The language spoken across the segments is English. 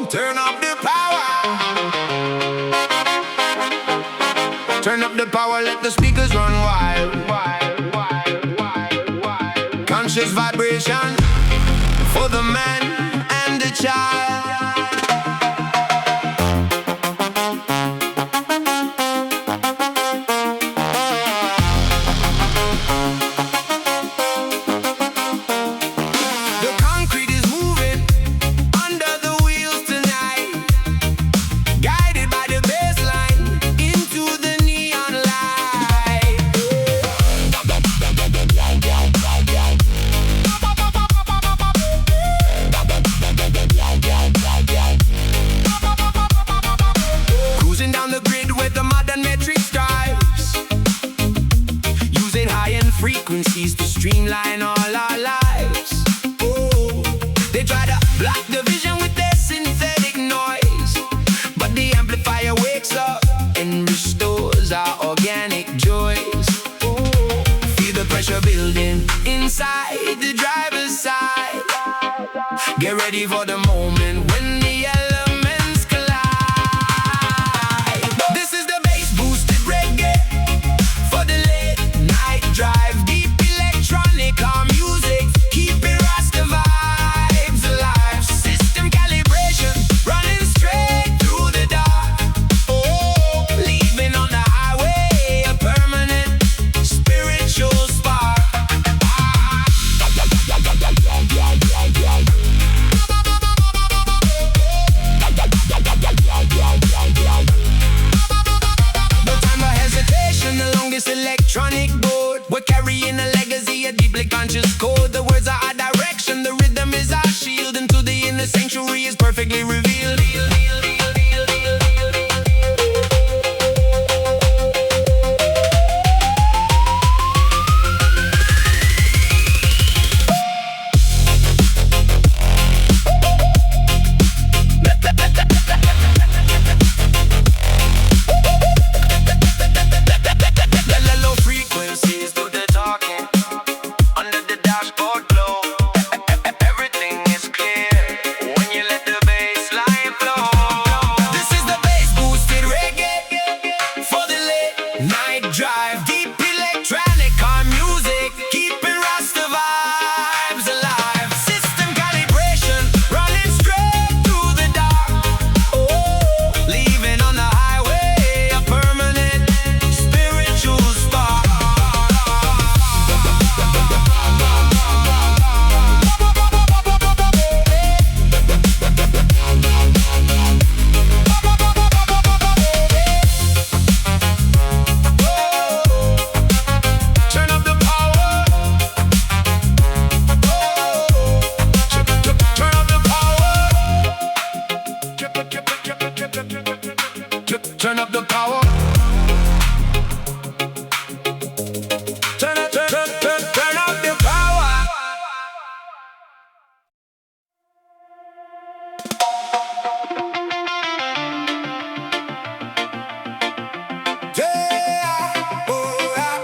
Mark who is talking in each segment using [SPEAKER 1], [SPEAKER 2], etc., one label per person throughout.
[SPEAKER 1] Turn up the power. Turn up the power, let the speakers run wild. Conscious vibration for the man and the child. Frequencies to streamline all our lives. Ooh. They try to block the vision with their synthetic noise, but the amplifier wakes up and restores our organic joys. Ooh. Feel the pressure building inside the driver's side. Get ready for the moment when the elements collide. This is the bass boosted reggae for the late night drive. Our music, keeping Rasta vibes alive. System calibration, running straight through the dark. Oh, leaving on the highway a permanent spiritual spark. No time for hesitation, the longest electronic board. We're carrying a legacy, a deeply conscious code. The words are our direction, the rhythm is our shield. Into the inner sanctuary is perfectly revealed. Drive deep electronic, our music, keeping Rasta vibes alive. System calibration, running straight through the dark. Oh, leaving on the highway a permanent spiritual spark. Turn up the power. Turn up the power. Yeah, oh yeah.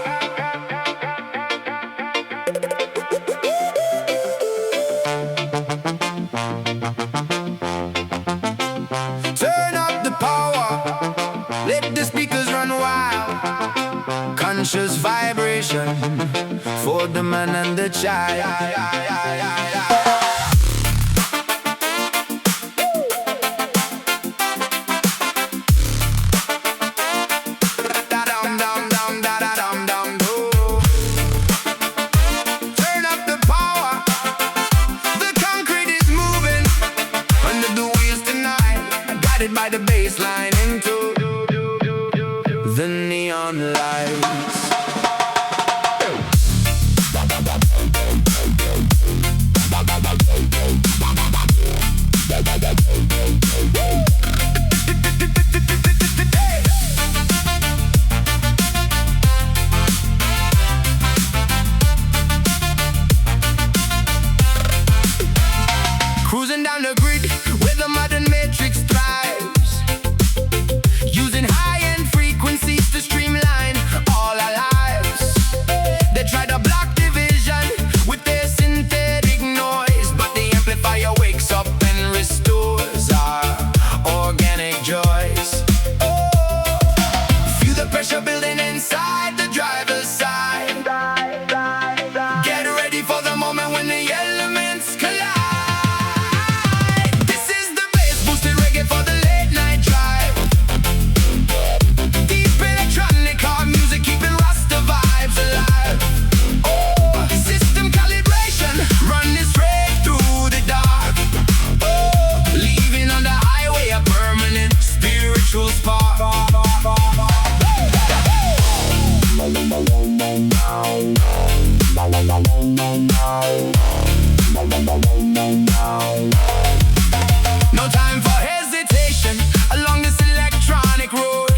[SPEAKER 1] Turn up the power. Let the speakers run wild. Conscious vibration for the man and the child. Turn up the power. The concrete is moving under the wheels tonight, guided by the bass line into the neon lights. No time for hesitation along this electronic road.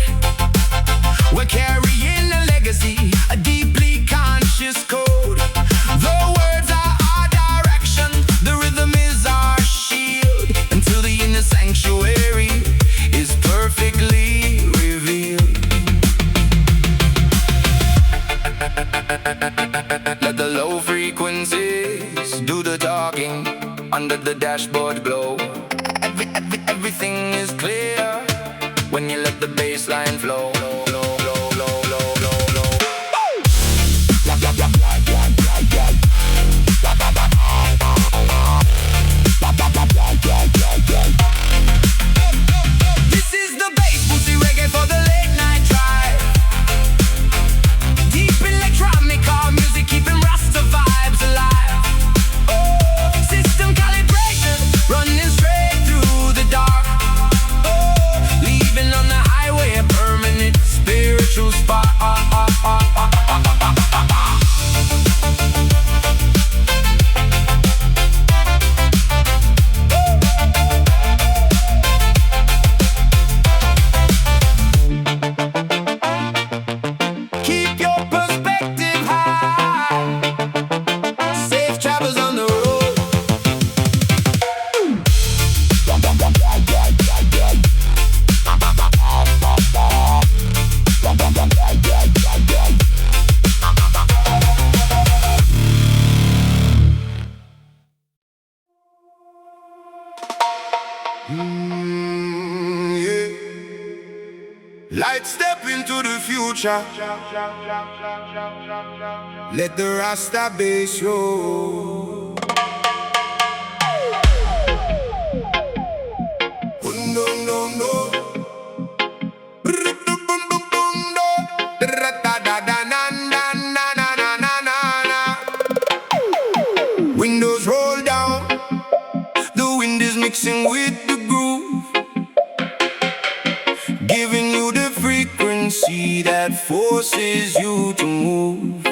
[SPEAKER 1] We're carrying a legacy, a deeply conscious code. The words are our direction, the rhythm is our shield, until the inner sanctuary is perfectly revealed. Let the low frequencies do the talking under the dashboard glow. Everything is clear when you let the bass line flow. This is the bass booty reggae for the late night drive. Deep electronic music keeping Rasta vibes alive. Oh, system calibration running straight through the dark. Oh, leaving on the highway a permanent spiritual spark. Keep your perspective high. Safe travels on the road. Yeah. Light step into the future. Let the Rasta bass roll. No, no, no. Windows roll down. The wind is mixing with the groove, giving you the frequency that forces you to move.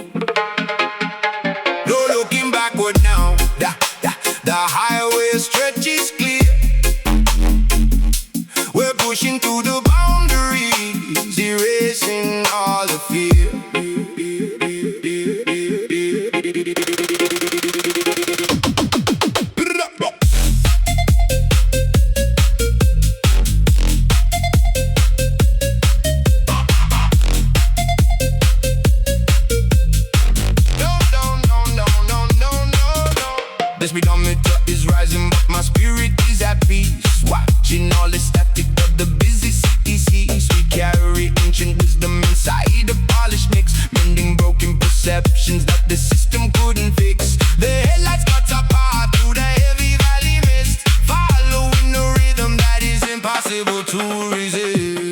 [SPEAKER 1] No looking backward now. The highway stretches clear. We're pushing to the boundaries, erasing all the fear. The speedometer is rising, but my spirit is at peace. Watching all the static of the busy city seas. We carry ancient wisdom inside a polished mix, mending broken perceptions that the system couldn't fix. The headlights cut apart through the heavy valley mist, following the rhythm that is impossible to resist.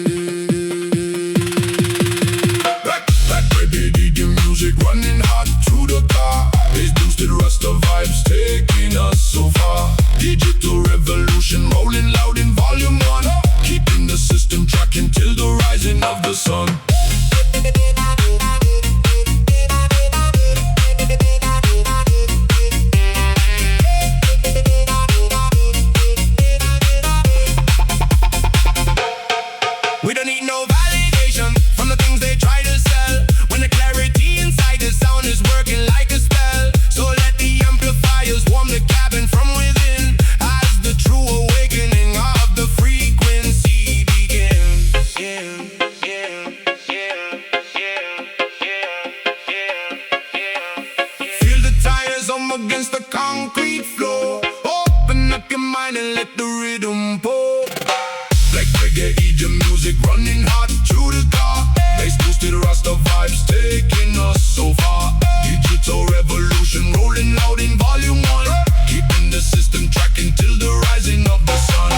[SPEAKER 1] That reggae EDM music running hot through the car. Bass boosted Rasta vibes taking us so far. Digital revolution rolling loud in volume 1, keeping the system tracking till the rising of the sun. We don't need no validation from the things they try to sell, when the clarity inside the sound is working like a spell. So let the amplifiers warm the cabin from within, as the true awakening of the frequency begins. Feel the tires against the concrete floor. Open up your mind and let the rhythm pour. Like reggae EDM music running hot through the car. Bass boosted Rasta vibes taking us so far. Digital revolution rolling loud in volume 1, keeping the system tracking till the rising of the sun.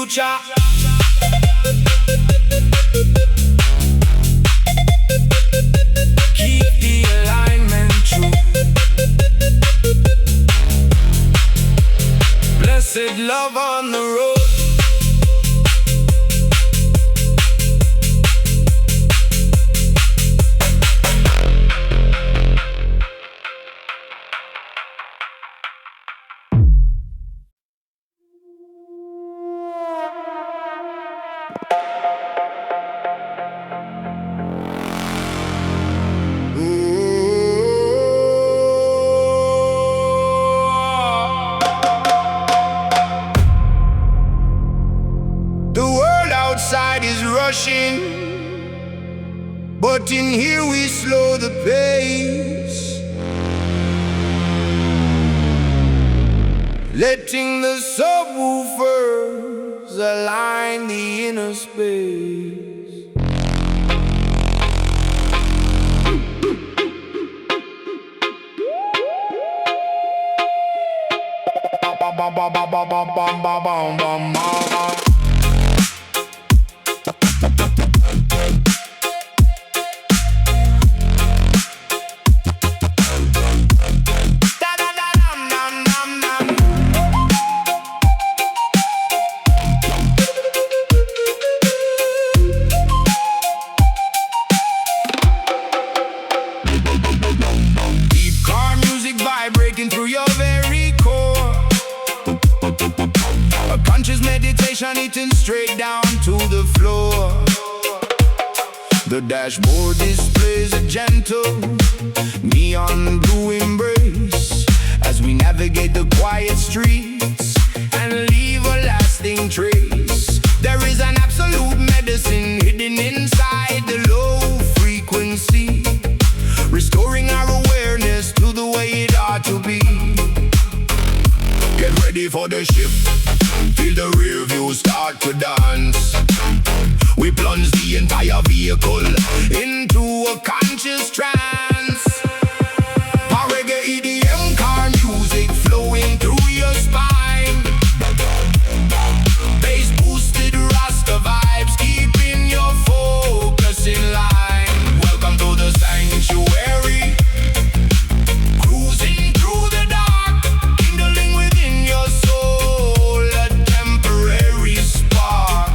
[SPEAKER 1] future. Keep the alignment true. Blessed love on the road. Outside is rushing, but in here we slow the pace, letting the subwoofers align the inner space. Vibrating through your very core, a conscious meditation eating straight down to the floor. The dashboard displays a gentle neon blue embrace as we navigate the quiet streets and leave a lasting trace. There is an absolute medicine hidden inside the low frequency, restoring our awareness to the way it ought to be. Get ready for the shift, feel the rear view start to dance. We plunge the entire vehicle into a conscious trance. Our Reggae EDM car music flowing through your spine, bass boosted Rasta vibes keeping your focus in line. Welcome to the sanctuary, cruising through the dark, kindling within your soul a temporary spark.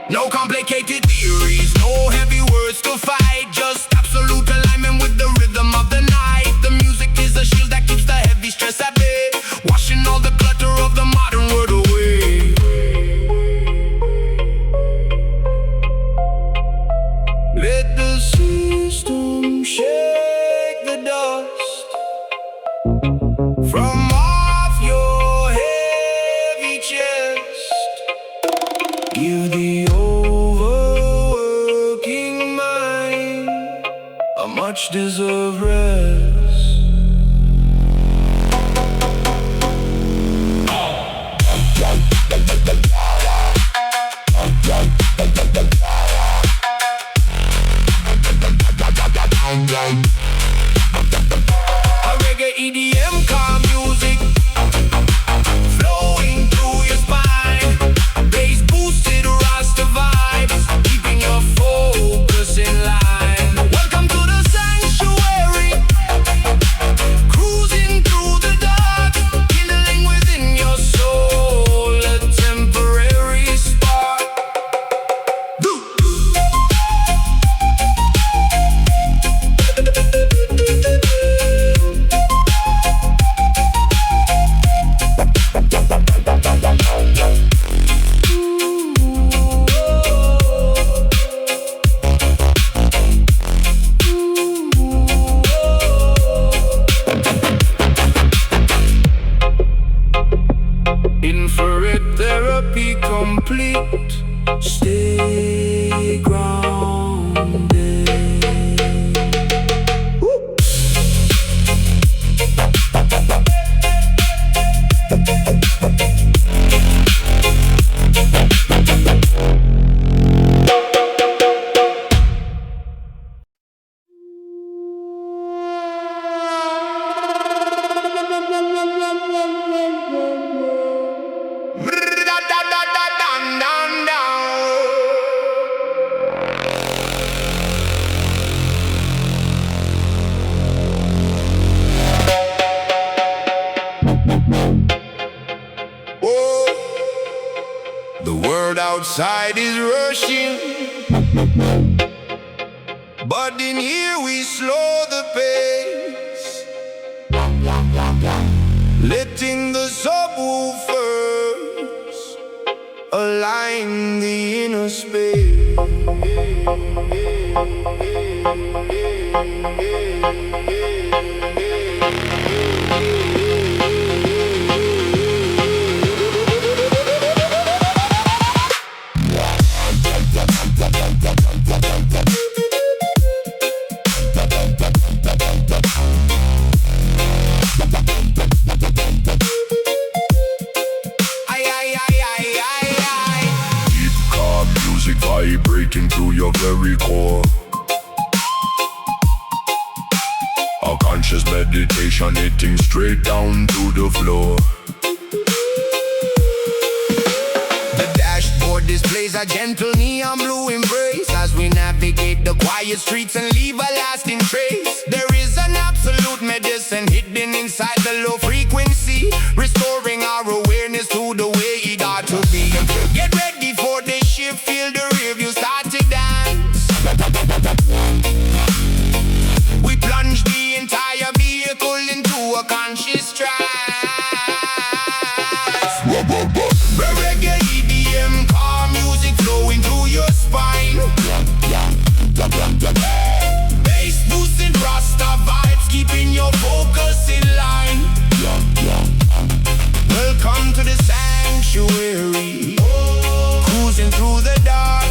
[SPEAKER 1] No complicated theories, no heavy words to fight, just absolute alignment with the rhythm of the night. The music is a shield that keeps the heavy stress at bay, washing all the clutter of the modern world away. Let the system shake the dust from off your heavy chest. Give the overworking mind a much deserved rest. A Reggae EDM car music flowing through your spine, bass boosted Rasta vibes keeping your focus in line. Welcome to the sanctuary, cruising through the dark, kindling within your soul a temporary spark. Infrared therapy complete. Stay grounded. Oh, the world outside is rushing, but in here we slow the pace, letting the subwoofers align the inner space. Vibrating through your very core. A conscious meditation hitting straight down to the floor. The dashboard displays a gentle neon blue embrace as we navigate the quiet streets and leave a lasting trace. There is an absolute medicine hidden inside the low frequency, restoring our awareness to the way it ought to be. Get ready for the shift, feel the review start to dance. We plunge the entire vehicle into a conscious trance. Reggae EDM, calm music flowing through your spine. Bass boosted Rasta vibes, keeping your focus in line. Welcome to the sanctuary, cruising through the dark,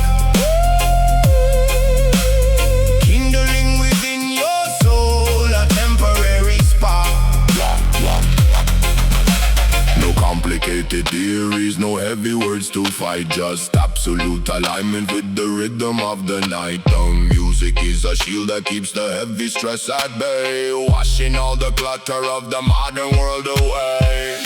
[SPEAKER 1] kindling within your soul a temporary spark. No complicated theories, no heavy words to fight, just absolute alignment with the rhythm of the night. The music is a shield that keeps the heavy stress at bay, washing all the clutter of the modern world away.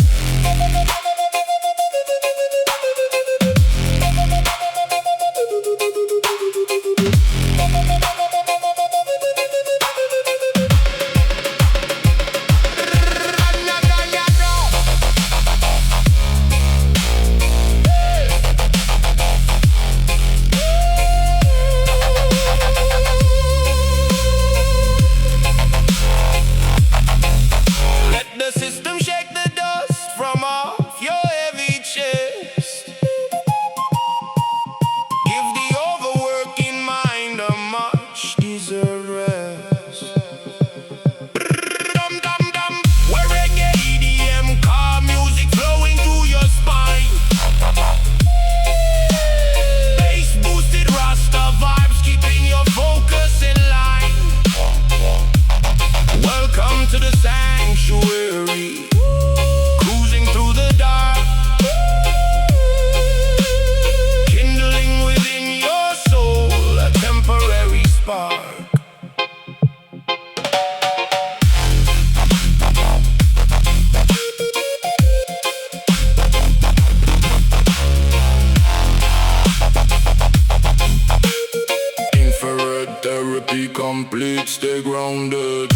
[SPEAKER 1] Therapy complete, stay grounded.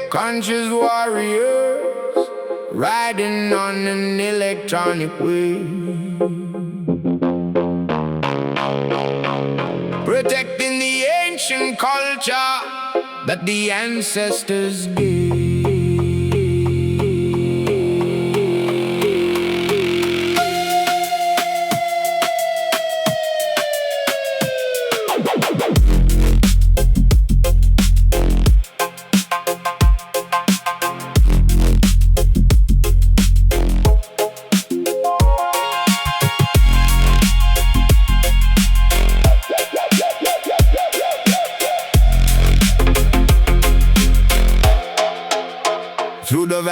[SPEAKER 1] Conscious warriors riding on an electronic wave, protecting the ancient culture that the ancestors gave.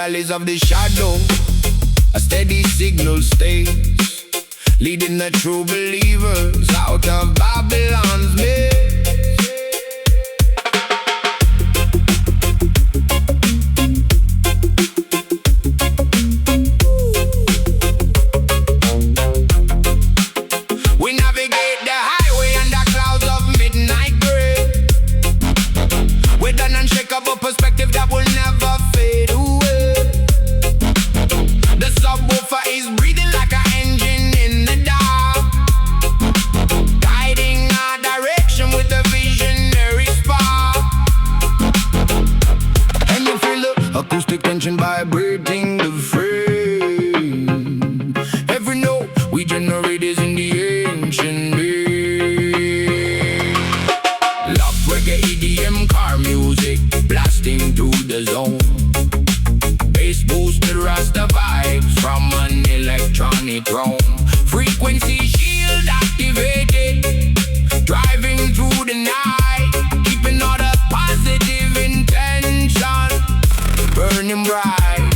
[SPEAKER 1] valleys of the shadow, a steady signal stays, leading the true believers out of Babylon's maze. We navigate the highway under clouds of midnight gray, with an unshakable perspective that will never fade away. The subwoofer is breathing like an engine in the dark, guiding our direction with a visionary spark. And you feel the acoustic tension vibrating the frame. Every note we generate is in the ancient days. Love reggae EDM car music blasting through the zone. Bass boosted Rasta vibes from an electronic drone. Frequency shield activated, driving through the night, keeping all the positive intention burning bright.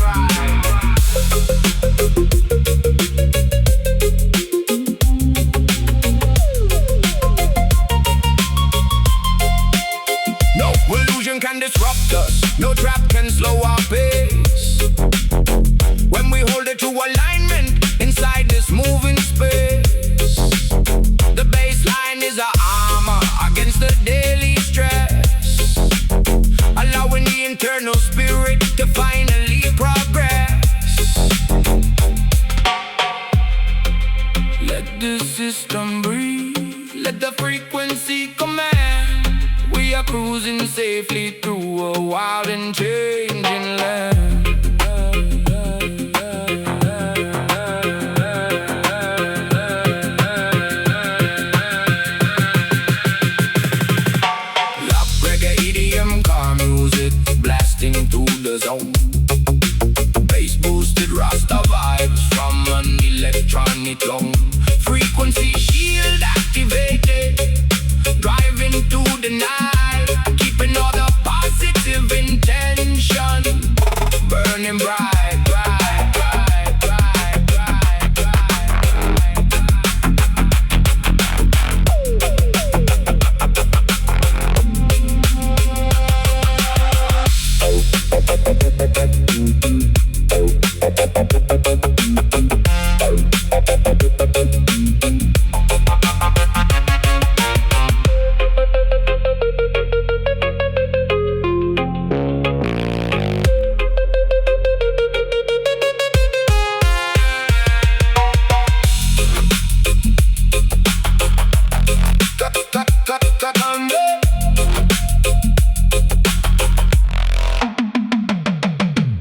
[SPEAKER 1] No illusion can disrupt us, no trap can slow our pace. When we hold it to alignment inside this moving space, the baseline is our armor against the daily stress, allowing the internal spirit to finally progress. Let the system breathe, let the frequency command. We are cruising safely through a wild and changing land. Love reggae EDM car music blasting through the zone. Bass boosted Rasta vibes from an electronic drone. Frequency shield activated, driving through the night, keeping all the positive intention burning bright, bright, bright, bright, bright,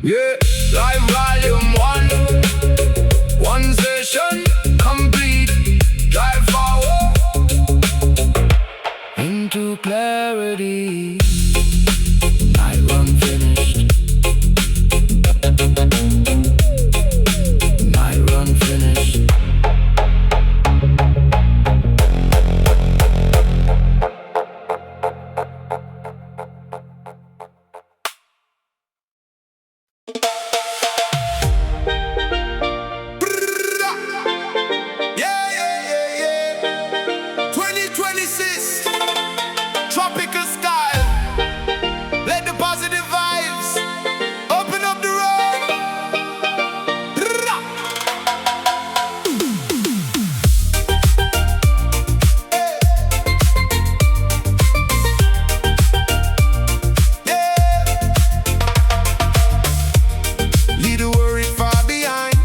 [SPEAKER 1] yeah, live volume 1 session complete. Drive forward into clarity. Night run finished. Night run finished. Yeah, yeah, yeah, yeah. 2026, tropical style. Let the positive vibes open up the road. Yeah. Leave the worry far behind.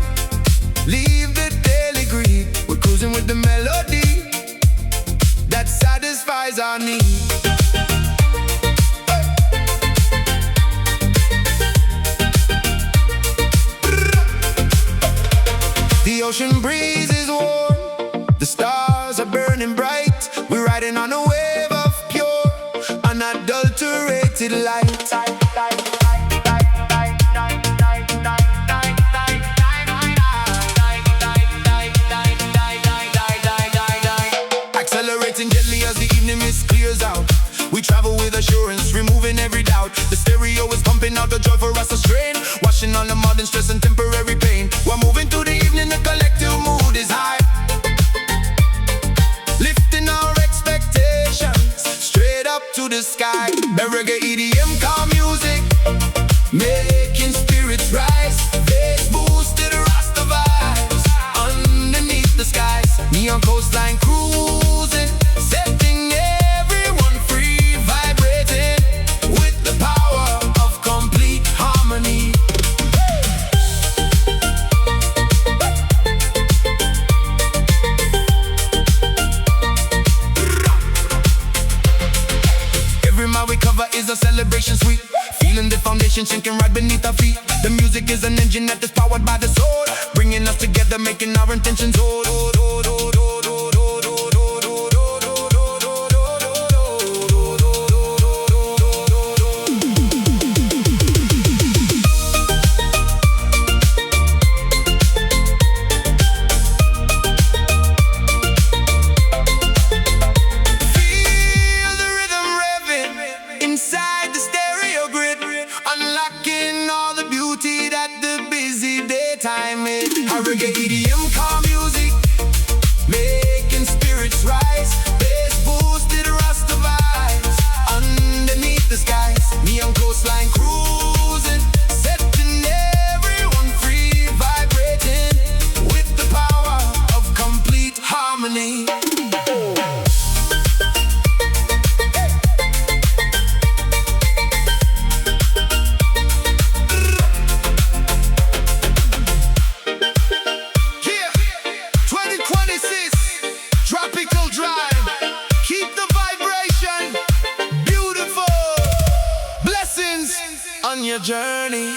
[SPEAKER 1] Leave the daily greed. We're cruising with the melody that satisfies our need. The ocean breeze is warm, the stars are burning bright. We're riding on a wave of pure, unadulterated light. Accelerating gently as the evening mist clears out. We travel with assurance, removing every doubt. The stereo is pumping out the joy for us to strain, washing on the modern stress and temporary pain. We're moving through the evening, the collective mood is high, lifting our expectations straight up to the sky. The reggae EDM car music, making spirits rise. Bass boosted Rasta vibes underneath the skies. Neon coastline cruising, setting everyone free, vibrating with the power of complete harmony. Every mile we cover is a celebration sweet, feeling the foundation sinking right beneath our feet. The music is an engine that is powered by the soul, bringing us together, making our intentions hold. Inside the stereo grid, unlocking all the beauty that the busy daytime is. Our reggae EDM car music, making spirits rise. Bass boosted Rasta vibes underneath the skies. Neon coastline cruising, setting everyone free, vibrating with the power of complete harmony. Tropical drive, keep the vibration beautiful. Blessings on your journey.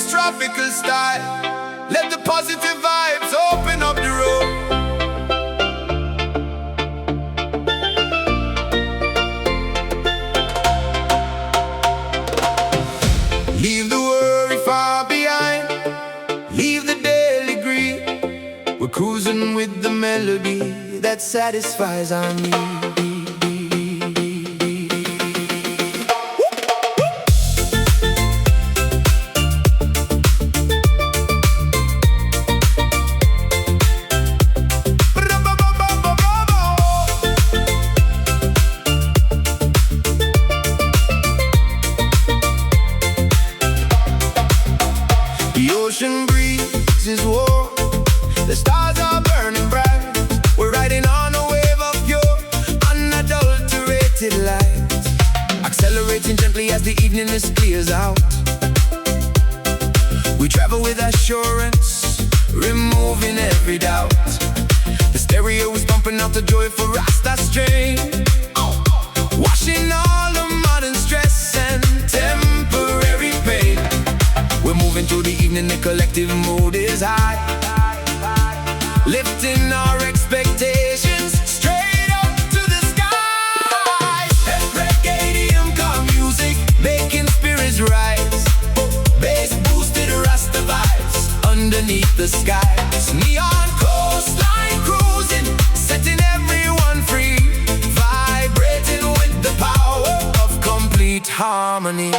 [SPEAKER 1] Tropical style, let the positive vibes open up the road. Leave the worry far behind, leave the daily greed. We're cruising with the melody that satisfies our need. The ocean breeze is warm, the stars are burning bright. We're riding on a wave of pure, unadulterated light, accelerating gently as the evening mist clears out. We travel with assurance, removing every doubt. The stereo is pumping out the joyful Rasta strain, washing all the modern stress and temporary pain. We're moving through the evening, the collective mood is high, lifting our expectations straight up to the sky. Reggae EDM car music, making spirits rise. Bass boosted Rasta vibes underneath the skies. Neon coastline cruising, setting everyone free, vibrating with the power of complete harmony.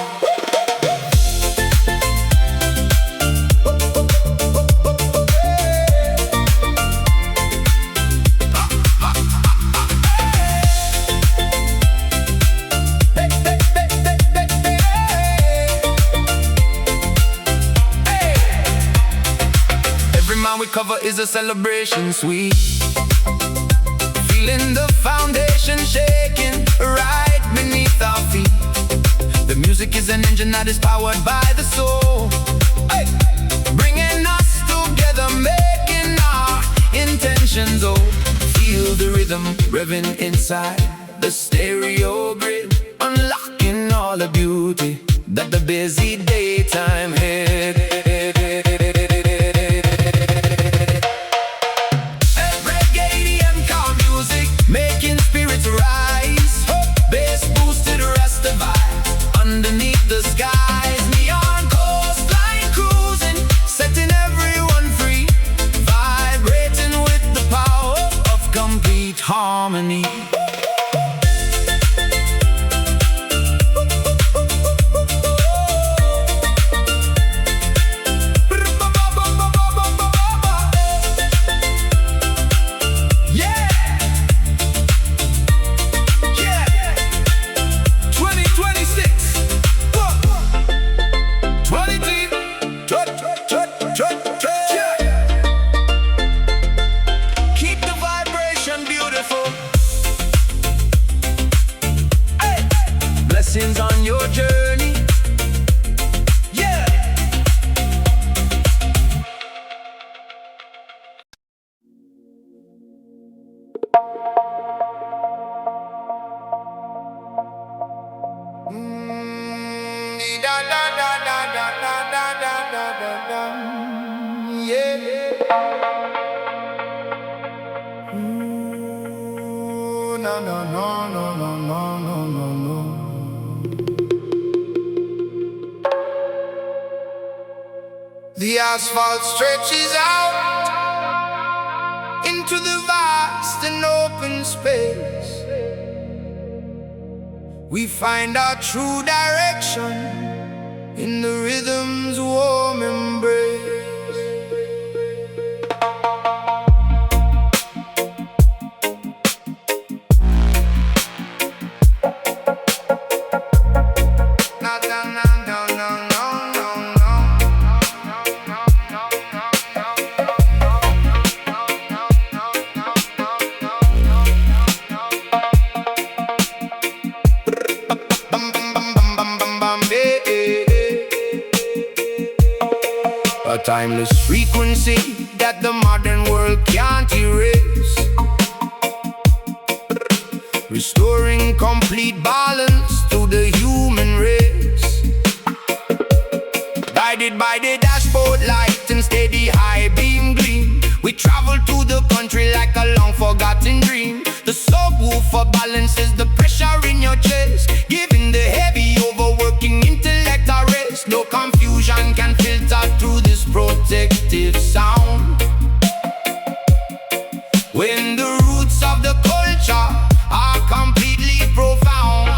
[SPEAKER 1] We cover is a celebration sweet, feeling the foundation shaking right beneath our feet. The music is an engine that is powered by the soul, hey, bringing us together, making our intentions old. Feel the rhythm revving inside the stereo grid, unlocking all the beauty that the busy daytime hid. Reggae EDM car music, making spirits rise. Bass Da da da da da da da da da da da. Yeah. No no no no no no no no no. The asphalt stretches out into the vast and open space. We find our true direction in the rhythm's warm embrace. A timeless frequency that the modern world can't erase, restoring complete balance to the human race. Guided by the dashboard light and steady high beam gleam, we travel to the country like a long forgotten dream. The subwoofer balances the pressure in your chest, giving the heavy overworking intellect a rest. No confusion can filter through this protective sound. When the roots of the culture are completely profound.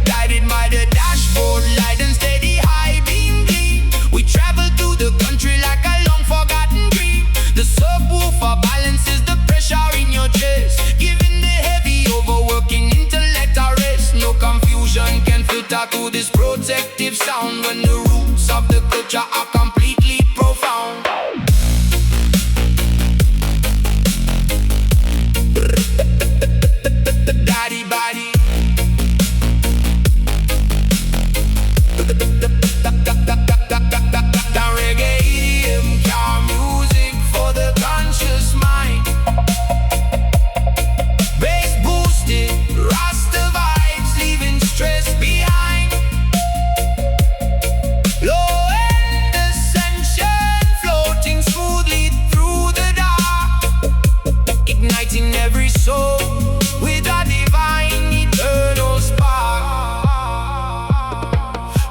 [SPEAKER 1] Guided by the dashboard light and steady high beam gleam, we travel through the country like a long forgotten dream. The subwoofer balances the pressure in your chest, giving the heavy overworking intellect a rest. No confusion can filter through this protective sound. When the roots of the culture are completely profound. Daddy body. The Reggae EDM car music for the conscious mind. Bass boosted, Rasta vibes, leaving stress behind. Low end ascension, floating smoothly through the dark, igniting every soul with a divine eternal spark.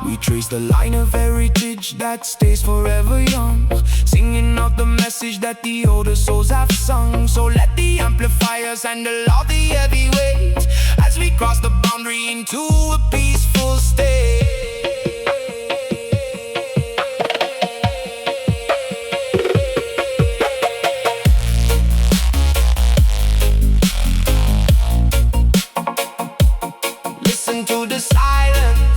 [SPEAKER 1] We trace the line of heritage that stays forever young, singing of the message that the older souls have sung. So let the amplifiers handle all the heavy weight as we cross the boundary into a peaceful state. Listen to the silence